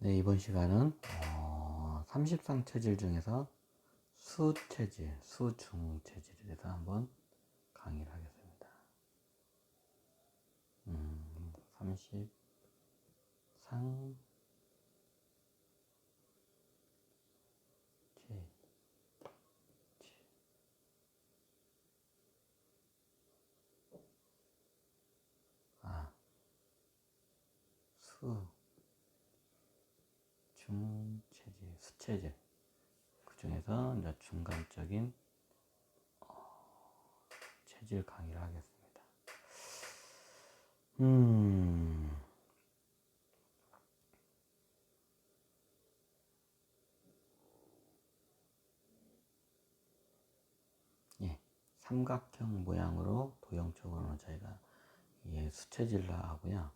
네, 이번 시간은 30상 체질 중에서 수체질, 수중체질에 대해서 한번 강의를 하겠습니다. 30상 체질. 수중체질, 수체질. 그 중에서 이제 중간적인 체질 강의를 하겠습니다. 예, 삼각형 모양으로 도형적으로는 저희가 수체질로 하고요.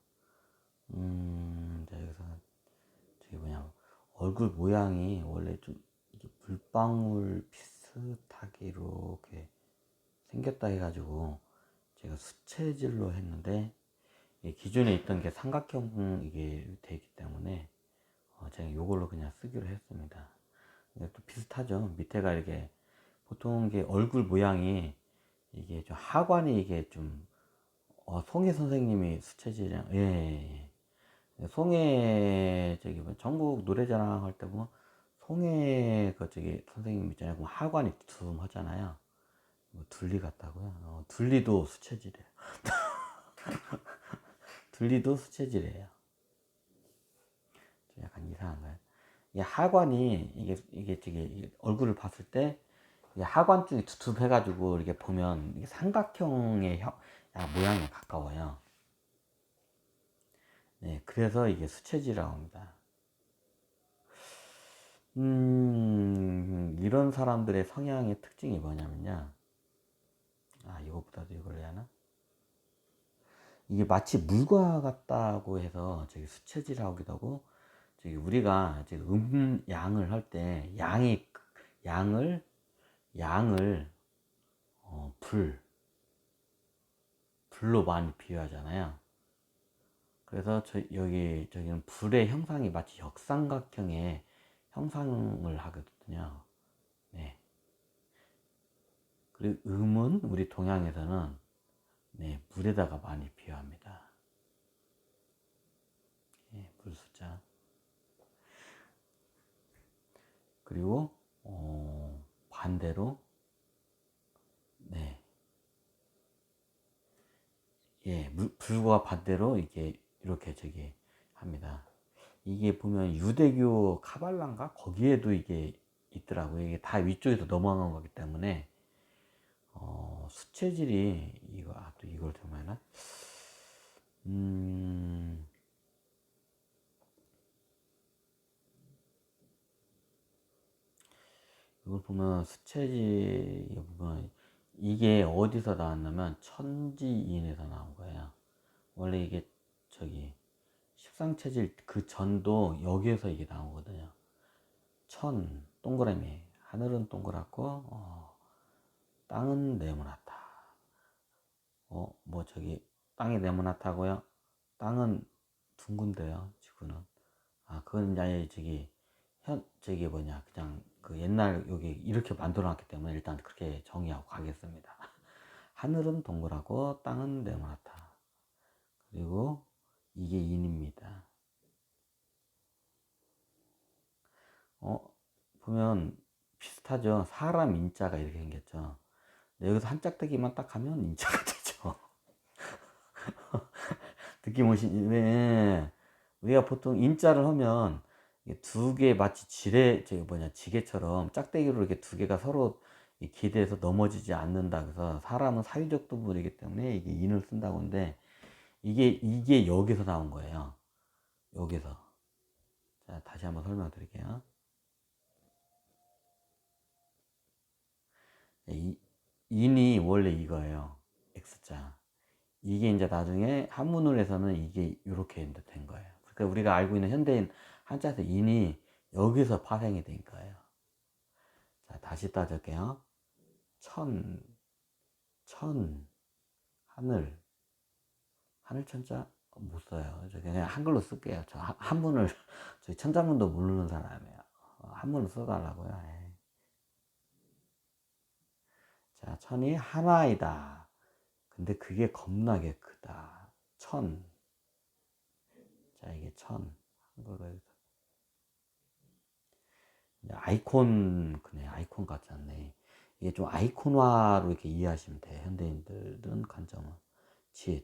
자, 여기서 저기 뭐냐, 얼굴 모양이 원래 좀 이게 물방울 비슷하게 이렇게 생겼다 해가지고 제가 수체질로 했는데, 기존에 있던 게 삼각형 이게 되기 때문에 제가 이걸로 그냥 쓰기로 했습니다. 근데 또 비슷하죠. 밑에가 이렇게 보통 이게 얼굴 모양이 이게 좀 하관이 이게 좀 송혜 선생님이 수체질이랑 송혜 저기 뭐 전국 노래자랑 할 때 보면 송혜 그 저기 선생님 있잖아요. 그럼 하관이 두툼하잖아요. 뭐 둘리 같다고요? 둘리도 수체질이에요. 둘리도 수체질이에요. 약간 이상한가요? 이 하관이 이게 저기 얼굴을 봤을 때 하관 쪽이 두툼해가지고 이렇게 보면 이게 삼각형의 모양에 가까워요. 네, 그래서 이게 수체질이라고 합니다. 이런 사람들의 성향의 특징이 뭐냐면요. 이것보다도 이걸 해야 하나? 이게 마치 물과 같다고 해서 저기 수체질하기도 하고, 저기 우리가 지금 양을 할 때 양을 불로 많이 비유하잖아요. 그래서 저기는 불의 형상이 마치 역삼각형의 형상을 하거든요. 네. 그리고 음은 우리 동양에서는 물에다가 많이 비유합니다. 물 숫자. 그리고 반대로 네, 불과 반대로 이렇게 저기 합니다. 이게 보면 유대교 카발란가 거기에도 이게 있더라고요. 이게 다 위쪽에서 넘어간 거기 때문에 수체질이 또 이걸 좀 하나? 이걸 보면 수체질 보면 이게 어디서 나왔냐면 천지인에서 나온 거예요. 원래 이게 저기 십상체질 그 전도 여기에서 이게 나오거든요. 천 동그라미, 하늘은 동그랗고 땅은 네모나다. 뭐 저기 땅이 네모나다고요? 땅은 둥근데요, 지구는. 그건 이제 저기 뭐냐, 그냥 그 옛날 여기 이렇게 만들어 놨기 때문에 일단 그렇게 정의하고 가겠습니다. 하늘은 동그랗고 땅은 네모나다. 그리고 이게 인입니다. 보면 비슷하죠. 사람 인자가 이렇게 생겼죠. 여기서 한 짝대기만 딱 하면 인자가 되죠. 느낌 오시지? 왜 우리가 보통 인자를 하면 두 개 마치 지게처럼 짝대기로 이렇게 두 개가 서로 기대서 넘어지지 않는다. 그래서 사람은 사회적 동물이기 때문에 이게 인을 쓴다고 하는데 이게 여기서 나온 거예요. 여기서. 자, 다시 한번 설명드릴게요. 인이 원래 이거예요. X자. 이게 이제 나중에 한문을에서는 이게 이렇게 된 거예요. 그러니까 우리가 알고 있는 현대인 한자에서 인이 여기서 파생이 된 거예요. 자, 다시 따질게요. 천, 하늘, 하늘천자, 못 써요. 저 그냥 한글로 쓸게요. 저 한문을 저희 천자문도 모르는 사람이에요. 한문을 써달라고요. 에이. 자, 천이 하나이다. 근데 그게 겁나게 크다. 천. 자, 이게 천. 한글로 해서. 아이콘, 그네. 아이콘 같지 않네. 이게 좀 아이콘화로 이렇게 이해하시면 돼요. 현대인들은 관점은.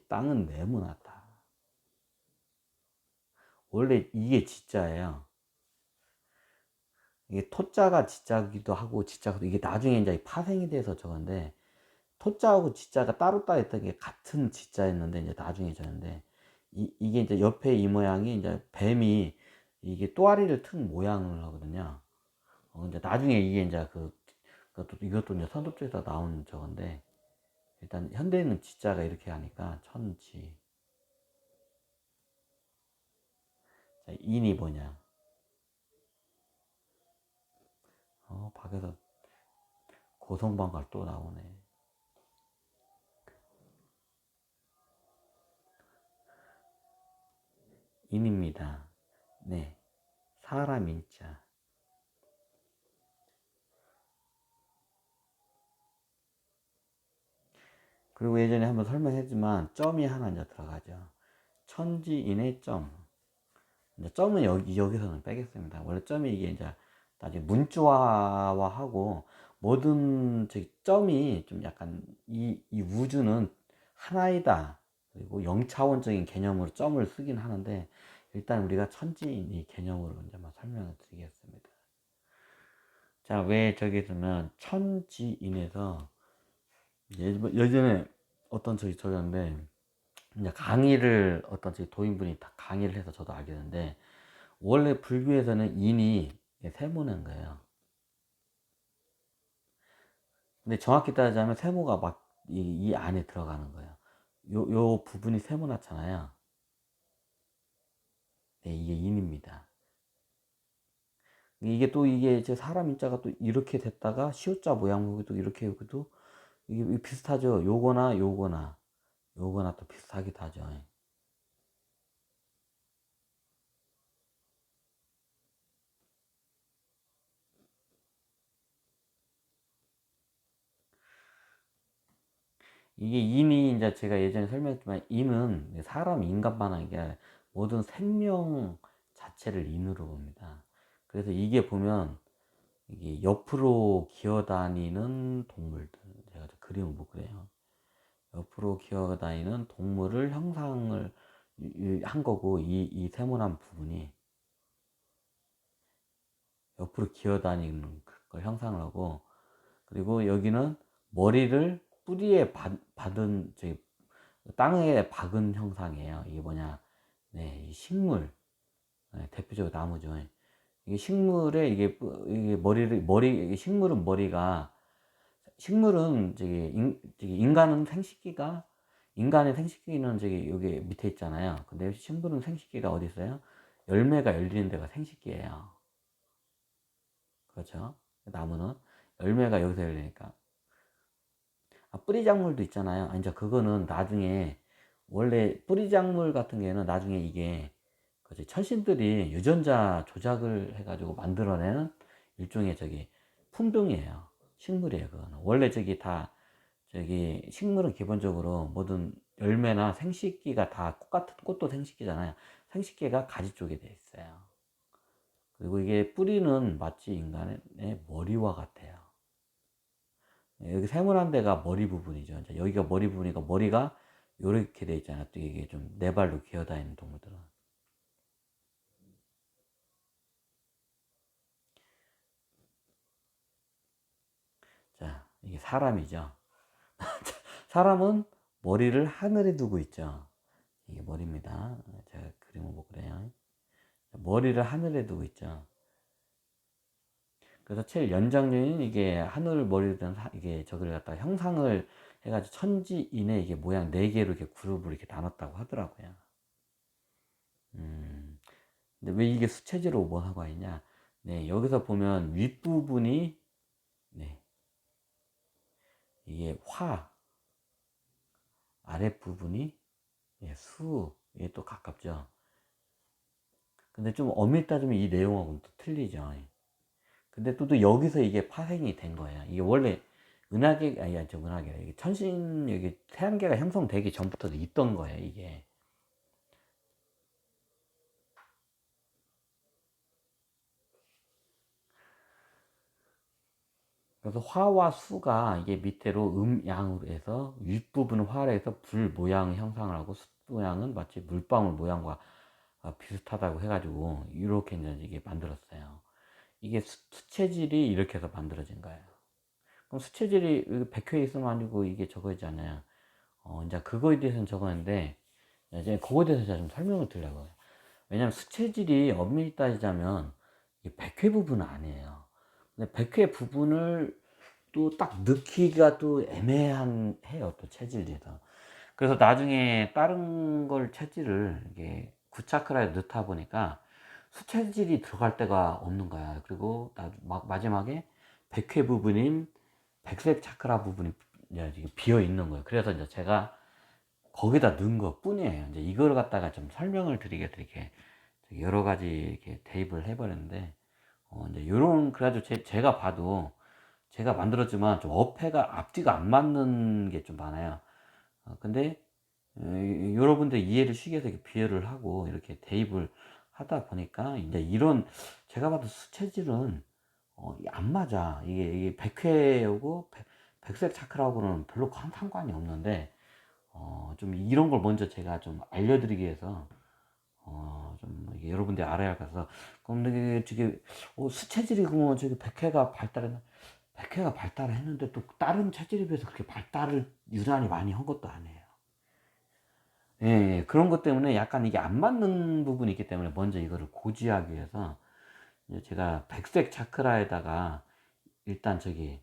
땅은 네모나다. 원래 이게 지자예요. 이게 토자가 지자기도 하고 지자기도 이게 나중에 이제 파생이 돼서 저건데 토자하고 지자가 따로따로 있던 게 같은 지자였는데 이제 나중에 저는데 이게 이제 옆에 이 모양이 이제 뱀이 이게 또아리를 튼 모양을 하거든요. 이제 나중에 이게 이제 이것도 이제 선도 쪽에서 나온 저건데 일단 현대에는 지자가 이렇게 하니까 천지. 자, 인이 뭐냐? 밖에서 고성방갈 또 나오네. 인입니다. 네. 사람 인자. 그리고 예전에 한번 설명했지만 점이 하나 이제 들어가죠. 천지인의 점. 이제 점은 여기서는 빼겠습니다. 원래 점이 이게 이제 나중에 문자화하고 모든 점이 좀 약간 이 우주는 하나이다. 그리고 영차원적인 개념으로 점을 쓰긴 하는데 일단 우리가 천지인 이 개념으로 이제 설명을 드리겠습니다. 자, 왜 저기서는 천지인에서 예전에 어떤 저였는데 이제 강의를 어떤 저희 도인분이 다 강의를 해서 저도 알게 됐는데 원래 불교에서는 인이 세모인 거예요. 근데 정확히 따지자면 세모가 막 이 안에 들어가는 거예요. 요 부분이 세모나잖아요. 네, 이게 인입니다. 이게 또 이게 제 사람 인자가 또 이렇게 됐다가 시옷자 모양 도 이렇게 여기도 이게 비슷하죠. 요거나 또 비슷하기도 하죠. 이게 인이 이제 제가 예전에 설명했지만 인은 사람 인간만 한 게 아니라 모든 생명 자체를 인으로 봅니다. 그래서 이게 보면 이게 옆으로 기어다니는 동물들 제가 그림을 못 그려요. 옆으로 기어다니는 동물을 형상을 한 거고 이 세모난 부분이 옆으로 기어다니는 걸 형상을 하고 그리고 여기는 머리를 뿌리에 받은 저기 땅에 박은 형상이에요. 이게 뭐냐? 네, 이 식물. 네, 대표적으로 나무죠. 이게 식물에 이게 이게 식물은 머리가 식물은 저기 인간은 생식기가 인간의 생식기는 저기 여기 밑에 있잖아요. 근데 식물은 생식기가 어디 있어요? 열매가 열리는 데가 생식기예요. 그렇죠? 나무는 열매가 여기서 열리니까. 뿌리 작물도 있잖아요. 이제 그거는 나중에 원래 뿌리 작물 같은 경우에는 나중에 이게 천신들이 유전자 조작을 해가지고 만들어내는 일종의 품종이에요. 식물이에요. 그거는 원래 식물은 기본적으로 모든 열매나 생식기가 다 똑같은 꽃도 생식기잖아요. 생식기가 가지 쪽에 돼 있어요. 그리고 이게 뿌리는 마치 인간의 머리와 같아요. 여기 세모난 데가 머리 부분이죠. 이제 여기가 머리 부분이니까 머리가 이렇게 돼 있잖아요. 또 이게 좀 네 발로 기어다니는 동물들은. 자, 이게 사람이죠. 사람은 머리를 하늘에 두고 있죠. 이게 머리입니다. 제가 그림을 못 그래요. 머리를 하늘에 두고 있죠. 그래서 제일 연장류인 이게 하늘 머리를 든 이게 저기를 갖다가 형상을 해가지고 천지인의 이게 모양 네 개로 이렇게 그룹을 이렇게 나눴다고 하더라고요. 근데 왜 이게 수체제로 원화가 있냐? 네, 여기서 보면 윗부분이 네, 이게 화, 아랫부분이 수, 이게 또 가깝죠. 근데 좀 엄밀히 따지면 이 내용하고는 또 틀리죠. 근데 또 여기서 이게 파생이 된 거예요. 이게 원래 은하계, 아니, 저 은하계라. 이게 천신, 여기 태양계가 형성되기 전부터도 있던 거예요, 이게. 그래서 화와 수가 이게 밑으로 양으로 해서 윗부분은 화로 해서 불 모양 형상을 하고 수 모양은 마치 물방울 모양과 비슷하다고 해가지고 이렇게 이제 이게 만들었어요. 이게 수체질이 이렇게 해서 만들어진 거예요. 그럼 수체질이 백회 있으면 아니고 이게 저거잖아요. 이제 그거에 대해서는 적었는데 이제 그거에 대해서 제가 좀 설명을 드리려고요. 왜냐면 수체질이 엄밀히 따지자면 백회 부분은 아니에요. 근데 백회 부분을 또 딱 넣기가 또 애매한 해요. 또 체질에서. 그래서 나중에 다른 걸 체질을 이게 구차크라에 넣다 보니까 수체질이 들어갈 데가 없는 거야. 그리고 마지막에 백회 부분인 백색 차크라 부분이 이제 비어 있는 거예요. 그래서 이제 제가 거기다 넣은 것 뿐이에요. 이제 이걸 갖다가 좀 설명을 드리게 여러 가지 이렇게 대입을 해버렸는데, 이제 요런, 그래가지고 제가 봐도 제가 만들었지만 좀 어폐가 앞뒤가 안 맞는 게 좀 많아요. 근데 여러분들 이해를 쉬기 위해서 이렇게 비교를 하고 이렇게 대입을 하다 보니까 이제 이런, 제가 봐도 수체질은 안 맞아. 이게 백회하고 백색 차크라고는 별로 상관이 없는데, 좀 이런 걸 먼저 제가 좀 알려드리기 위해서 좀 이게 여러분들이 알아야 할 것 같아서. 근데 저기 수체질이 그러면 저기 백회가 발달했는데 또 다른 체질에 비해서 그렇게 발달을 유난히 많이 한 것도 아니에요. 예, 예, 그런 것 때문에 약간 이게 안 맞는 부분이 있기 때문에 먼저 이거를 고지하기 위해서 이제 제가 백색 차크라에다가 일단 저기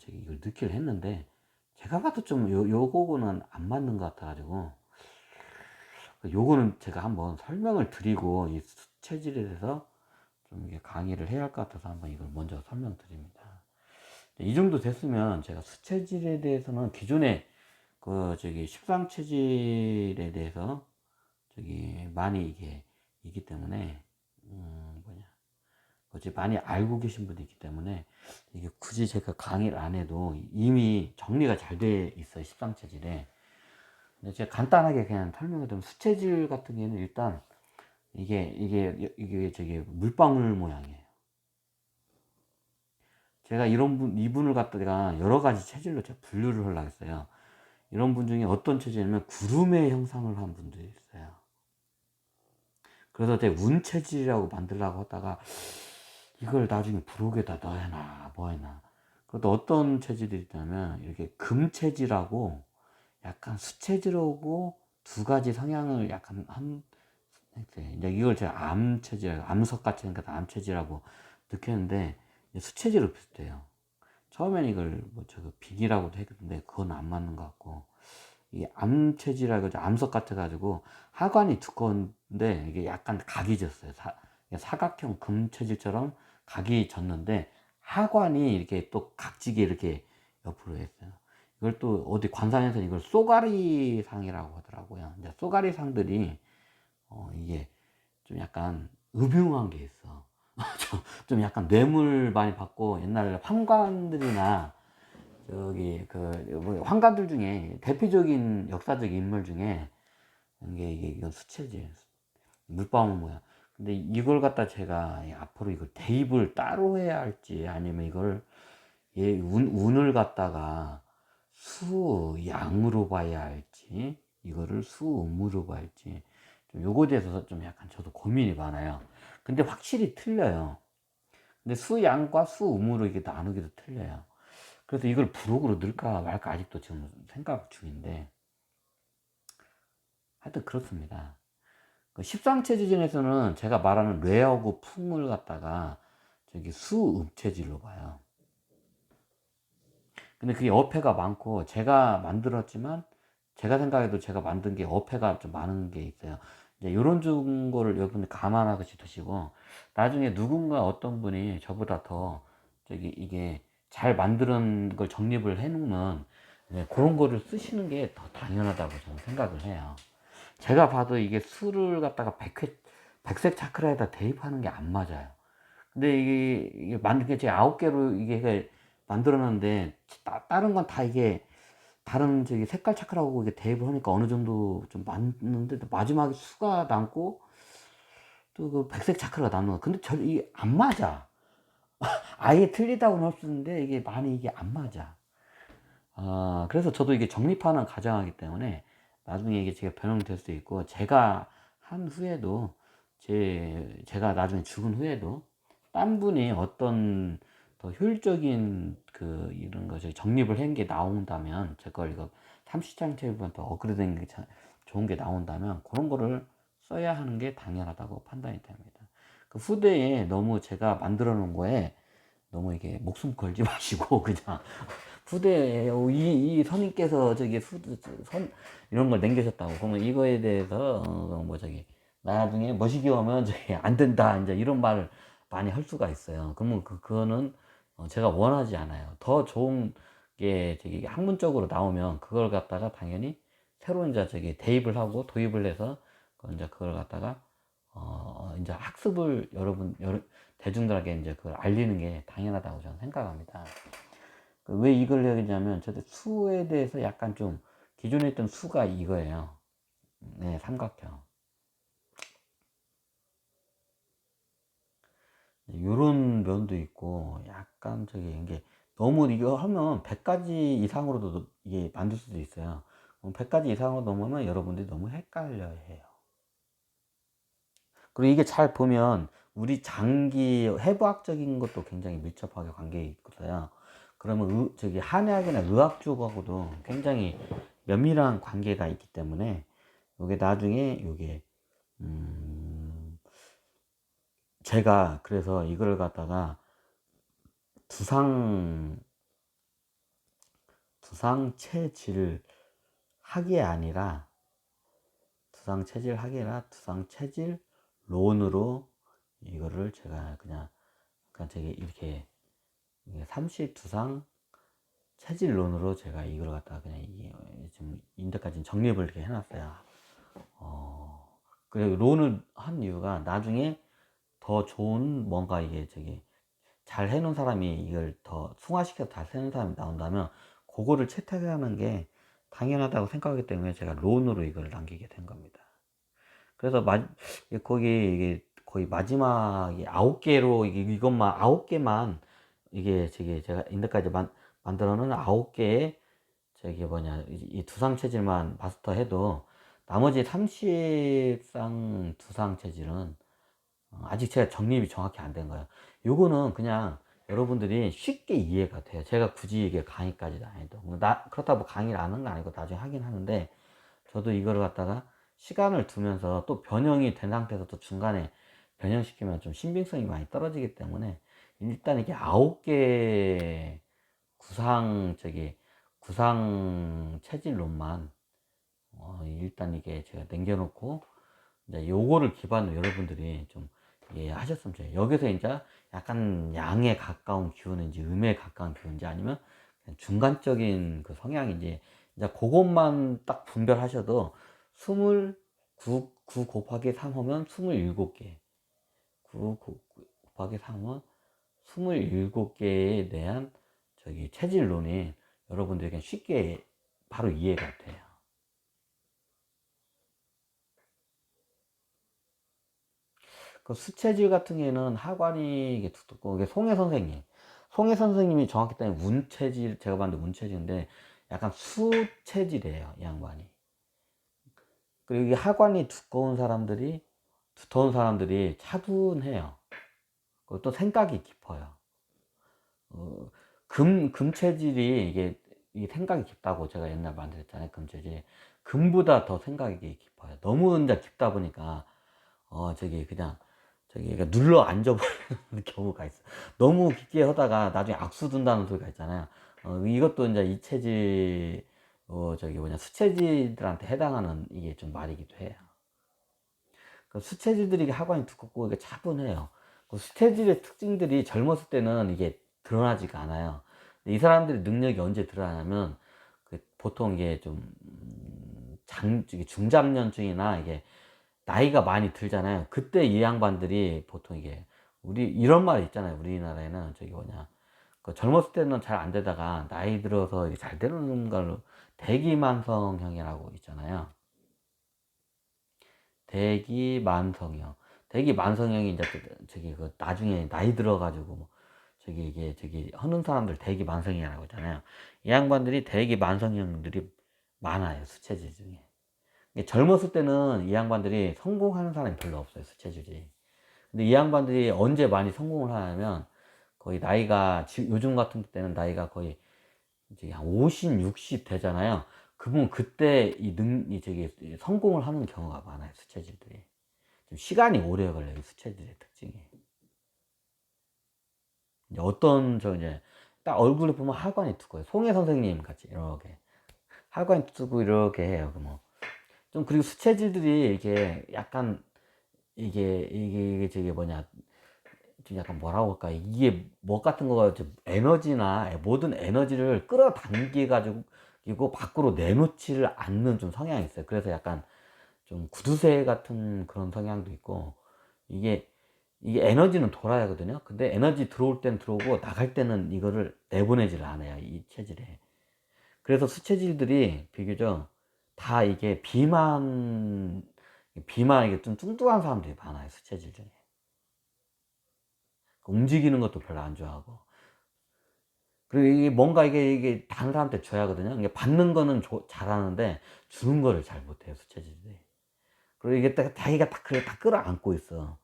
이걸 넣기를 했는데, 제가 봐도 좀 요거는 안 맞는 것 같아가지고 요거는 제가 한번 설명을 드리고 이 체질에 대해서 좀 이게 강의를 해야 할 것 같아서 한번 이걸 먼저 설명드립니다. 이 정도 됐으면 제가 수체질에 대해서는 기존에 저기 십상 체질에 대해서 저기 많이 이게 있기 때문에 뭐지 많이 알고 계신 분이 있기 때문에 이게 굳이 제가 강의를 안 해도 이미 정리가 잘 돼 있어요, 십상 체질에. 근데 제가 간단하게 그냥 설명을 드리면, 수체질 같은 경우는 일단 이게 저기 물방울 모양이에요. 제가 이분을 갖다가 여러 가지 체질로 제가 분류를 하려고 했어요. 이런 분 중에 어떤 체질이냐면 구름의 형상을 한 분들이 있어요. 그래서 제가 운체질이라고 만들려고 하다가 이걸 나중에 부록에다 넣어야나 뭐해나. 그것도 어떤 체질이 있냐면 이렇게 금체질하고 약간 수체질하고 두 가지 성향을 약간 이제 이걸 제가 암체질, 암석 같이 생겨서 암체질하고 느꼈는데 수체질로 비슷해요. 처음에는 이걸 뭐 저거 비기라고도 했는데 그건 안 맞는 것 같고, 이 암체질이라고 암석 같아가지고 하관이 두꺼운데 이게 약간 각이 졌어요. 사각형 금체질처럼 각이 졌는데 하관이 이렇게 또 각지게 이렇게 옆으로 했어요. 이걸 또 어디 관상에서 이걸 쏘가리상이라고 하더라고요. 이제 쏘가리상들이 이게 좀 약간 음흉한 게 있어. 좀 약간 뇌물 많이 받고, 옛날 환관들이나 저기 뭐 환관들 중에 대표적인 역사적 인물 중에 이건 수체질, 물방울 모양. 근데 이걸 갖다 제가 앞으로 이걸 대입을 따로 해야 할지, 아니면 이걸 운을 갖다가 수양으로 봐야 할지, 이거를 수음으로 봐야 할지, 좀 요거에 대해서 좀 약간 저도 고민이 많아요. 근데 확실히 틀려요. 근데 수양과 수음으로 이게 나누기도 틀려요. 그래서 이걸 부록으로 넣을까 말까 아직도 지금 생각 중인데, 하여튼 그렇습니다. 십상체질에서는 제가 말하는 뇌하고 풍을 갖다가 저기 수음체질로 봐요. 근데 그게 어폐가 많고, 제가 만들었지만 제가 생각해도 제가 만든 게 어폐가 좀 많은 게 있어요. 이제 요런 거를 여러분들 감안하고 드시고, 나중에 누군가 어떤 분이 저보다 더 저기 이게 잘 만드는 걸 정립을 해 놓는 그런 거를 쓰시는 게 더 당연하다고 저는 생각을 해요. 제가 봐도 이게 수를 갖다가 백색 차크라에다 대입하는 게 안 맞아요. 근데 이게 만든 게 제가 9개로 이게 만들어 놨는데, 다른 건 다 이게 다른 저기 색깔 차크라고 이게 대입을 하니까 어느 정도 좀 맞는데, 마지막에 수가 남고 또 그 백색 차크가 남는 거. 근데 이게 안 맞아. 아예 틀리다고는 할 수 있는데 이게 많이 이게 안 맞아. 그래서 저도 이게 정립하는 과정이기 때문에 나중에 이게 제가 변형될 수도 있고, 제가 한 후에도, 제가 나중에 죽은 후에도 딴 분이 어떤 더 효율적인 이런 거 정립을 한 게 나온다면, 제 걸 이거 30장 테이블한테 업그레이드 된 게 좋은 게 나온다면, 그런 거를 써야 하는 게 당연하다고 판단이 됩니다. 그 후대에 너무 제가 만들어 놓은 거에 너무 이게 목숨 걸지 마시고, 그냥 후대에 이 선임께서 저기 선 이런 걸 남기셨다고 그러면 이거에 대해서 뭐 저기 나중에 머시기 오면 저기 안 된다 이제 이런 말을 많이 할 수가 있어요. 그러면 그거는 제가 원하지 않아요. 더 좋은 게 저기 학문적으로 나오면 그걸 갖다가 당연히 새로 이제 저기 대입을 하고 도입을 해서 이제 그걸 갖다가 이제 학습을 대중들에게 이제 그걸 알리는 게 당연하다고 저는 생각합니다. 왜 이걸 얘기하냐면, 저도 수에 대해서 약간 좀 기존에 있던 수가 이거예요. 네, 삼각형. 요런 면도 있고, 약간 저기 이게 너무 이거 하면 100가지 이상으로도 이게 만들 수도 있어요. 100가지 이상으로 넘으면 여러분들이 너무 헷갈려 해요. 그리고 이게 잘 보면 우리 장기 해부학적인 것도 굉장히 밀접하게 관계가 있어요. 그러면 저기 한의학이나 의학 쪽하고도 굉장히 면밀한 관계가 있기 때문에, 요게 나중에 요게 제가 그래서 이걸 갖다가 두상 두상체질 학이 아니라 두상체질 학이라 두상체질 론으로 이거를 제가 그냥 되게 이렇게 32상 체질론으로 제가 이걸 갖다가 그냥 지금 인데까지 정립을 이렇게 해놨어요. 그리고 론을 한 이유가 나중에 더 좋은 뭔가 이게 저기 잘 해놓은 사람이 이걸 더 승화시켜서 잘 해놓은 사람이 나온다면 그거를 채택하는 게 당연하다고 생각하기 때문에 제가 론으로 이걸 남기게 된 겁니다. 그래서 거기 이게 거의 마지막에 9개로 이것만 9개만 이게 저기 제가 인데까지 만들어 놓은 9개의 저기 뭐냐 이 두상 체질만 마스터 해도 나머지 30상 두상 체질은 아직 제가 정립이 정확히 안 된 거예요. 요거는 그냥 여러분들이 쉽게 이해가 돼요. 제가 굳이 이게 강의까지는 안 해도. 그렇다고 강의를 안 하는 건 아니고 나중에 하긴 하는데, 저도 이거를 갖다가 시간을 두면서 또 변형이 된 상태에서 또 중간에 변형시키면 좀 신빙성이 많이 떨어지기 때문에, 일단 이게 9개 구상 체질론만 일단 이게 제가 남겨놓고, 이제 요거를 기반으로 여러분들이 좀 하셨으면 좋겠어요. 여기서 이제 약간 양에 가까운 기운인지 음에 가까운 기운인지 아니면 중간적인 그 성향인지 이제 그것만 딱 분별하셔도 9 곱하기 3 하면 27개, 9 곱하기 3 하면 27개에 대한 저기 체질론이 여러분들에게 쉽게 바로 이해가 돼요. 그 수체질 같은 경우에는 하관이 이게 두껍고, 이게 송혜 선생님이 정확히 따지면 운체질, 제가 봤는데 운체질인데 약간 수체질이에요, 이 양반이. 그리고 이게 하관이 두터운 사람들이 차분해요. 그리고 또 생각이 깊어요. 어, 금체질이 이게 생각이 깊다고 제가 옛날 만들었잖아요. 금체질이 금보다 더 생각이 깊어요. 너무 이제 깊다 보니까 저기 그냥 저기 눌러 앉아버리는 경우가 있어. 너무 깊게 하다가 나중에 악수 둔다는 소리가 있잖아요. 이것도 이제 이 체질 저기 수체질들한테 해당하는 이게 좀 말이기도 해요. 그 수체질들이 하관이 두껍고 이게 차분해요. 그 수체질의 특징들이 젊었을 때는 이게 드러나지가 않아요. 근데 이 사람들의 능력이 언제 드러나냐면, 보통 이게 좀 중장년층이나 이게 나이가 많이 들잖아요. 그때 이 양반들이 보통 이게 우리 이런 말 있잖아요. 우리나라에는 저기 뭐냐 그 젊었을 때는 잘 안 되다가 나이 들어서 이게 잘 되는 걸로 대기만성형이라고 있잖아요. 대기만성형. 대기만성형이 이제 저기 그 나중에 나이 들어가지고 뭐 저기 이게 저기 하는 사람들 대기만성형이라고 있잖아요. 이 양반들이 대기만성형들이 많아요. 수체질 중에. 젊었을 때는 이 양반들이 성공하는 사람이 별로 없어요. 수체질이. 근데 이 양반들이 언제 많이 성공을 하냐면 거의 나이가 요즘 같은 때는 나이가 거의 이제 한 50, 60 되잖아요. 그분 그때 이 저기 성공을 하는 경우가 많아요. 수체질들이. 좀 시간이 오래 걸려요. 이 수체질의 특징이. 이제 어떤 저 이제 딱 얼굴에 보면 하관이 두꺼워요. 송혜 선생님 같이 이렇게 하관이 두고 이렇게 해요. 그 뭐. 좀 그리고 수체질들이 이게 약간 이게 저기 뭐냐 좀 약간 뭐라고 할까 이게 뭐 같은 거가 좀 에너지나 모든 에너지를 끌어당겨 가지고 이거 밖으로 내놓지를 않는 좀 성향이 있어요. 그래서 약간 좀 구두쇠 같은 그런 성향도 있고 이게 에너지는 돌아야 하거든요. 근데 에너지 들어올 땐 들어오고 나갈 때는 이거를 내보내질 않아요. 이 체질에. 그래서 수체질들이 비교적 다 이게 비만 이게 좀 뚱뚱한 사람들이 많아요. 수체질 중에. 움직이는 것도 별로 안 좋아하고. 그리고 이게 뭔가 이게 다른 사람한테 줘야 하거든요. 이게 받는 거는 잘하는데 주는 거를 잘 못해요. 수체질들이. 그리고 이게 딱 자기가 딱 그래 다 끌어안고 있어.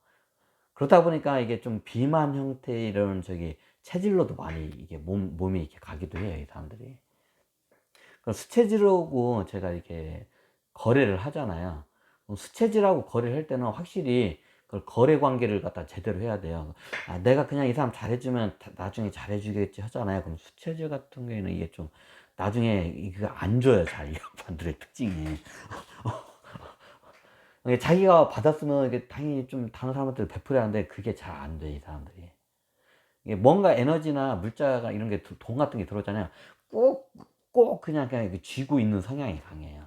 그러다 보니까 이게 좀 비만 형태 이런 저기 체질로도 많이 이게 몸이 이렇게 가기도 해요. 이 사람들이. 수체질하고 제가 이렇게 거래를 하잖아요. 수체질하고 거래를 할 때는 확실히 그 거래 관계를 갖다 제대로 해야 돼요. 아, 내가 그냥 이 사람 잘해주면 나중에 잘해주겠지 하잖아요. 그럼 수체질 같은 경우에는 이게 좀 나중에 이거 안 줘요. 잘 이 양반들의 특징이. 이게 자기가 받았으면 이게 당연히 좀 다른 사람한테 베풀어야 하는데 그게 잘 안 돼, 이 사람들이. 이게 뭔가 에너지나 물자가 이런 게 돈 같은 게 들어오잖아요. 꼭 그냥 이렇게 쥐고 있는 성향이 강해요.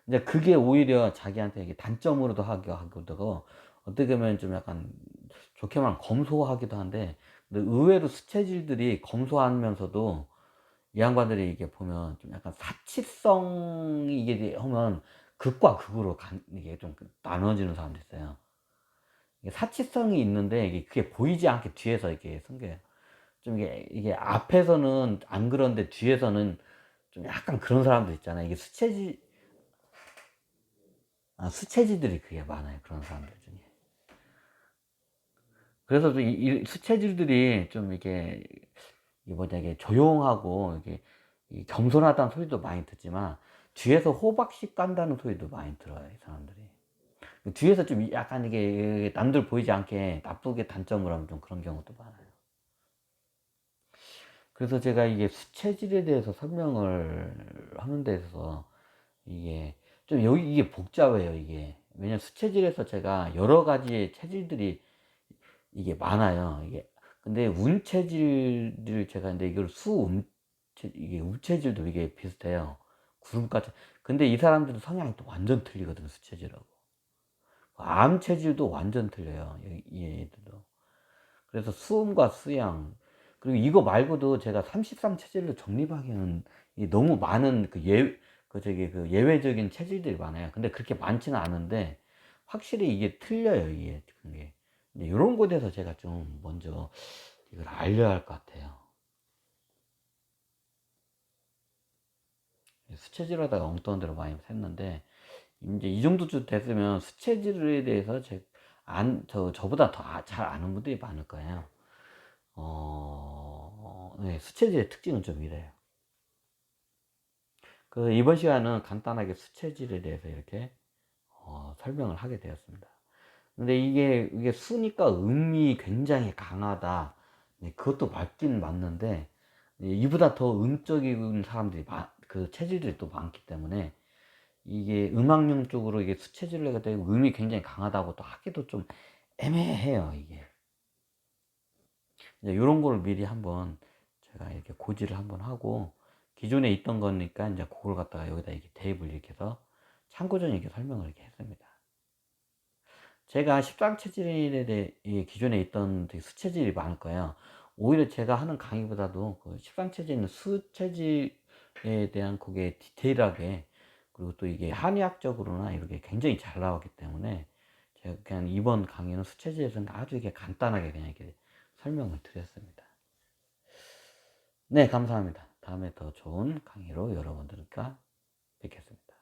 근데 그게 오히려 자기한테 이게 단점으로도 하기도 하고 어떻게 보면 좀 약간 좋게 말하면 검소하기도 한데 근데 의외로 수체질들이 검소하면서도 이 양반들이 이게 보면 좀 약간 사치성이 이게 하면 극과 극으로 이게 좀 나눠지는 사람도 있어요. 이게 사치성이 있는데 이게 그게 보이지 않게 뒤에서 이렇게 생겨요. 좀 이게 앞에서는 안 그런데 뒤에서는 좀 약간 그런 사람들 있잖아요. 이게 수체질들이 그게 많아요. 그런 사람들 중에. 그래서 이 수체질들이 좀 이게 뭐냐, 이게 조용하고, 이게 겸손하다는 소리도 많이 듣지만, 뒤에서 호박씨 깐다는 소리도 많이 들어요, 이 사람들이. 뒤에서 좀 약간 이게 남들 보이지 않게 나쁘게 단점을 하면 좀 그런 경우도 많아요. 그래서 제가 이게 수체질에 대해서 설명을 하는 데서 이게 좀 이게 복잡해요, 이게. 왜냐면 수체질에서 제가 여러 가지의 체질들이 이게 많아요. 근데 운체질을 제가 근데 이걸 이게 우체질도 이게 비슷해요. 구름같이. 근데 이 사람들은 성향이 또 완전 틀리거든요, 수체질하고. 암 체질도 완전 틀려요, 얘들도. 그래서 수음과 수양. 그리고 이거 말고도 제가 33 체질로 정립하기에는 너무 많은 그 예외적인 체질들이 많아요. 근데 그렇게 많지는 않은데, 확실히 이게 틀려요, 이게. 그게. 이런 거에 대해서 제가 좀 먼저 이걸 알려야 할 것 같아요. 수체질 하다가 엉뚱한 데로 많이 샜는데, 이제 이 정도쯤 됐으면 수체질에 대해서 저보다 더 잘 아는 분들이 많을 거예요. 네, 수체질의 특징은 좀 이래요. 이번 시간은 간단하게 수체질에 대해서 이렇게 설명을 하게 되었습니다. 근데 이게 수니까 음이 굉장히 강하다. 네, 그것도 맞긴 맞는데, 이보다 더 음적인 사람들이 그 체질들이 또 많기 때문에, 이게 음악용 쪽으로 이게 수체질을 해가 되고 음이 굉장히 강하다고 또 하기도 좀 애매해요, 이게. 이제 이런 거를 미리 한번 제가 이렇게 고지를 한번 하고, 기존에 있던 거니까 이제 그걸 갖다가 여기다 이렇게 대입을 이렇게 해서 참고전 이렇게 설명을 이렇게 했습니다. 제가 십상체질에 대해 기존에 있던 되게 수체질이 많을 거예요. 오히려 제가 하는 강의보다도 그 십상체질은 수체질에 대한 그게 디테일하게, 그리고 또 이게 한의학적으로나 이렇게 굉장히 잘 나왔기 때문에 제가 그냥 이번 강의는 수체질에서는 아주 이게 간단하게 그냥 이렇게 설명을 드렸습니다. 네, 감사합니다. 다음에 더 좋은 강의로 여러분들과 뵙겠습니다.